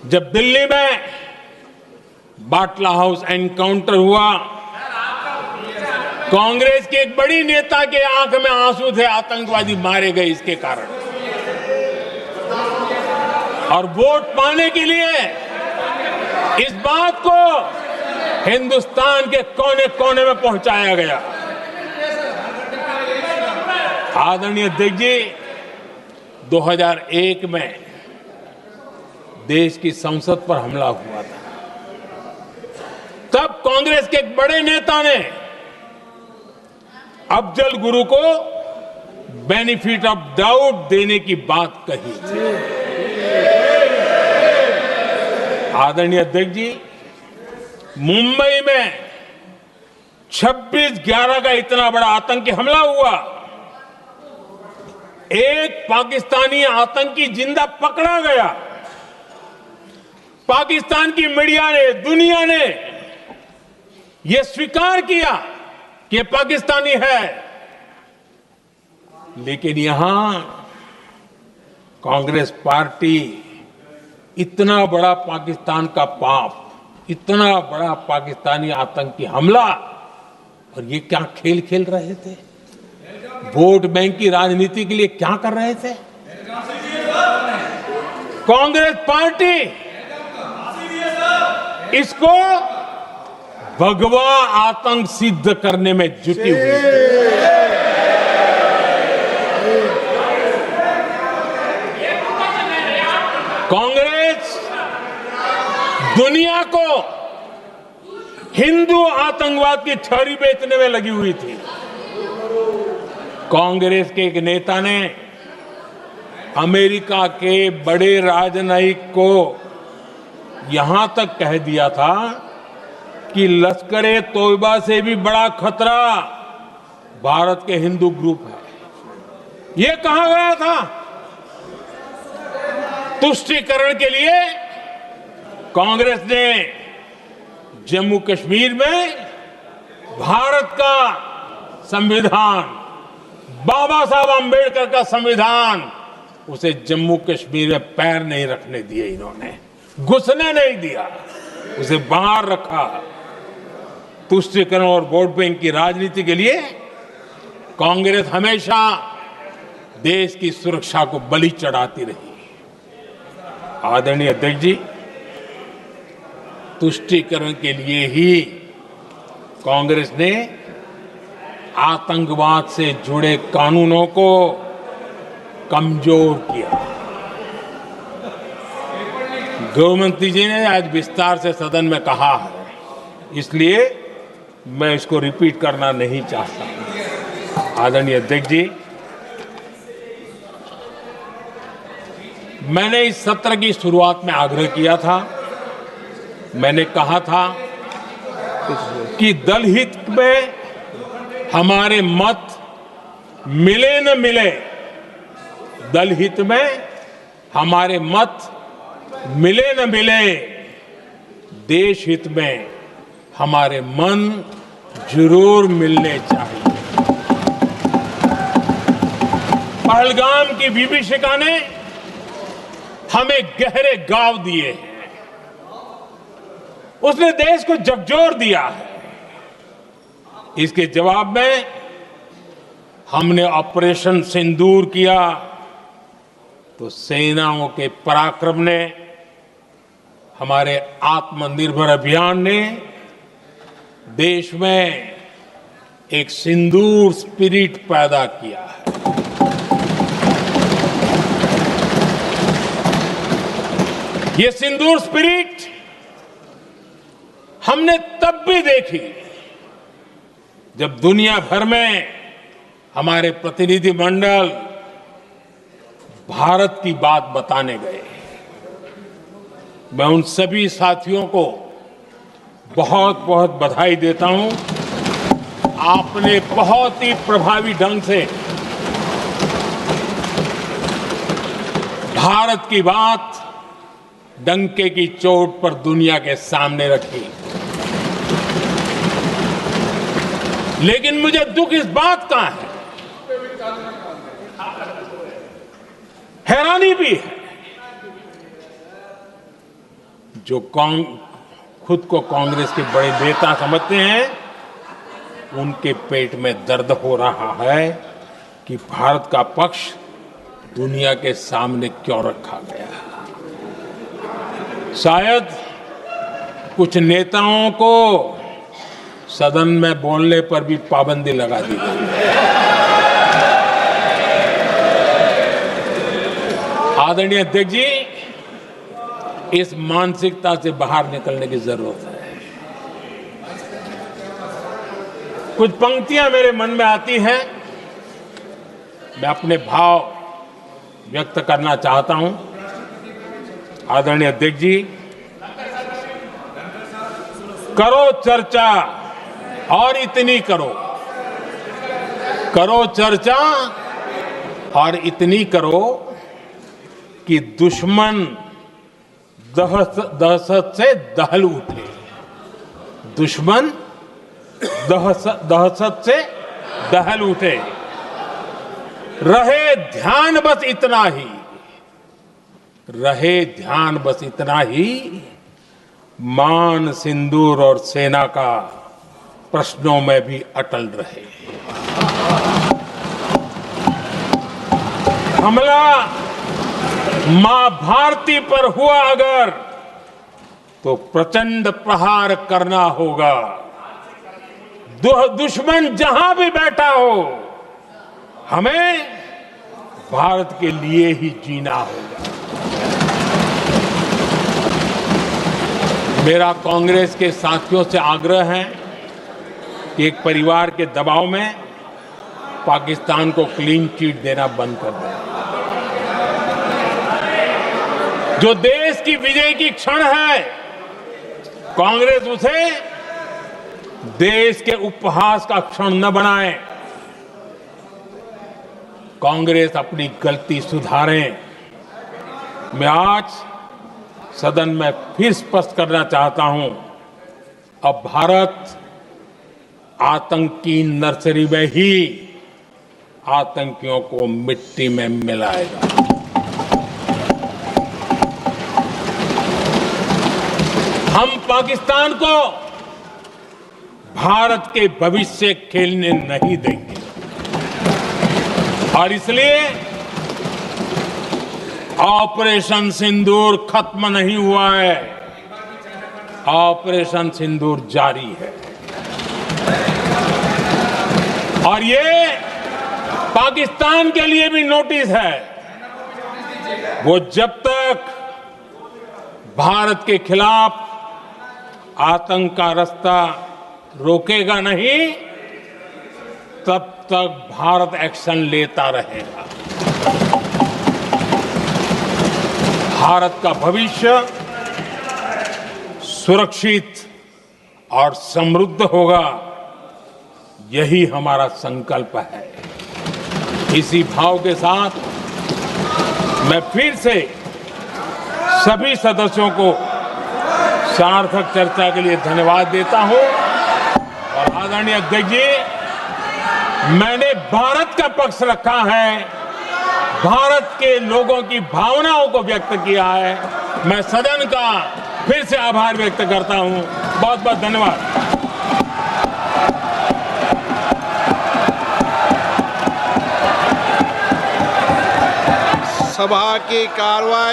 जब दिल्ली में बाटला house encounter हुआ, कांग्रेस के एक बड़ी नेता के आंख में आंसू थे, आतंकवादी मारे गए इसके कारण। और वोट पाने के लिए इस बात को हिंदुस्तान के कोने कोने में पहुंचाया गया। आदरणीय अध्यक्ष जी, 2001 में देश की संसद पर हमला हुआ था। तब कांग्रेस के एक बड़े नेता ने अफजल गुरु को बेनिफिट ऑफ डाउट देने की बात कही थी। आदरणीय अध्यक्ष जी, मुंबई में 26/11 का इतना बड़ा आतंकी हमला हुआ, एक पाकिस्तानी आतंकी जिंदा पकड़ा गया। पाकिस्तान की मीडिया ने, दुनिया ने यह स्वीकार किया कि यह पाकिस्तानी है, लेकिन यहां कांग्रेस पार्टी इतना बड़ा पाकिस्तान का पाप, इतना बड़ा पाकिस्तानी आतंकी हमला, और ये क्या खेल खेल रहे थे? वोट बैंक की राजनीति के लिए क्या कर रहे थे? कांग्रेस पार्टी इसको भगवा आतंक सिद्ध करने में जुटी हुई है। कांग्रेस दुनिया को हिंदू आतंकवाद की छड़ी बेचने में लगी हुई थी। कांग्रेस के एक नेता ने अमेरिका के बड़े राजनयिक को यहां तक कह दिया था कि लश्कर-ए तोयबा से भी बड़ा खतरा भारत के हिंदू ग्रुप है। यह कहा गया था। तुष्टीकरण के लिए कांग्रेस ने जम्मू कश्मीर में भारत का संविधान, बाबा साहब अंबेडकर का संविधान, उसे जम्मू कश्मीर में पैर नहीं रखने दिए। इन्होंने घुसने नहीं दिया, उसे बाहर रखा। तुष्टीकरण और वोट बैंक की राजनीति के लिए कांग्रेस हमेशा देश की सुरक्षा को बलि चढ़ाती रही। आदरणीय अध्यक्ष जी, तुष्टीकरण के लिए ही कांग्रेस ने आतंकवाद से जुड़े कानूनों को कमजोर किया। गृहमंत्री जी ने आज विस्तार से सदन में कहा है, इसलिए मैं इसको रिपीट करना नहीं चाहता। आदरणीय अध्यक्ष जी, मैंने इस सत्र की शुरुआत में आग्रह किया था, मैंने कहा था कि दल हित में हमारे मत मिले न मिले, दल हित में हमारे मत मिले न मिले, देश हित में हमारे मन जरूर मिलने चाहिए। पहलगाम की विभीषिका ने हमें गहरे घाव दिए हैं, उसने देश को झकझोर दिया है। इसके जवाब में हमने ऑपरेशन सिंदूर किया, तो सेनाओं के पराक्रम ने, हमारे आत्मनिर्भर अभियान ने देश में एक सिंदूर स्पिरिट पैदा किया है। ये सिंदूर स्पिरिट हमने तब भी देखी जब दुनिया भर में हमारे प्रतिनिधि मंडल भारत की बात बताने गए। मैं उन सभी साथियों को बहुत बहुत बधाई देता हूं। आपने बहुत ही प्रभावी ढंग से भारत की बात डंके की चोट पर दुनिया के सामने रखी। लेकिन मुझे दुख इस बात का है, हैरानी भी है जो खुद को कांग्रेस के बड़े नेता समझते हैं, उनके पेट में दर्द हो रहा है कि भारत का पक्ष दुनिया के सामने क्यों रखा गया। शायद कुछ नेताओं को सदन में बोलने पर भी पाबंदी लगा दी गई। आदरणीय अध्यक्ष जी, इस मानसिकता से बाहर निकलने की जरूरत है। कुछ पंक्तियां मेरे मन में आती हैं, मैं अपने भाव व्यक्त करना चाहता हूं। आदरणीय अध्यक्ष जी, करो चर्चा और इतनी करो, करो चर्चा और इतनी करो कि दुश्मन दहशत से दहल उठे। दुश्मन दहशत से दहल उठे। रहे ध्यान बस इतना ही, रहे ध्यान बस इतना ही, मान सिंदूर और सेना का प्रश्नों में भी अटल रहे। हमला मां भारती पर हुआ अगर, तो प्रचंड प्रहार करना होगा। दुश्मन जहां भी बैठा हो, हमें भारत के लिए ही जीना होगा। मेरा कांग्रेस के साथियों से आग्रह है कि एक परिवार के दबाव में पाकिस्तान को क्लीन चिट देना बंद कर दें। जो देश की विजय की क्षण है, कांग्रेस उसे देश के उपहास का क्षण न बनाए। कांग्रेस अपनी गलती सुधारें। मैं आज सदन में फिर स्पष्ट करना चाहता हूं, अब भारत आतंक की नर्सरी में ही आतंकियों को मिट्टी में मिलाएगा। हम पाकिस्तान को भारत के भविष्य खेलने नहीं देंगे और इसलिए ऑपरेशन सिंदूर खत्म नहीं हुआ है, ऑपरेशन सिंदूर जारी है। और ये पाकिस्तान के लिए भी नोटिस है। वो जब तक भारत के खिलाफ आतंक का रास्ता रोकेगा नहीं, तब तक भारत एक्शन लेता रहेगा। भारत का भविष्य सुरक्षित और समृद्ध होगा, यही हमारा संकल्प है। इसी भाव के साथ मैं फिर से सभी सदस्यों को सार्थक चर्चा के लिए धन्यवाद देता हूं। और आदरणीय अध्यक्ष जी, मैंने भारत का पक्ष रखा है, भारत के लोगों की भावनाओं को व्यक्त किया है। मैं सदन का फिर से आभार व्यक्त करता हूं। बहुत बहुत धन्यवाद। सभा की कार्रवाई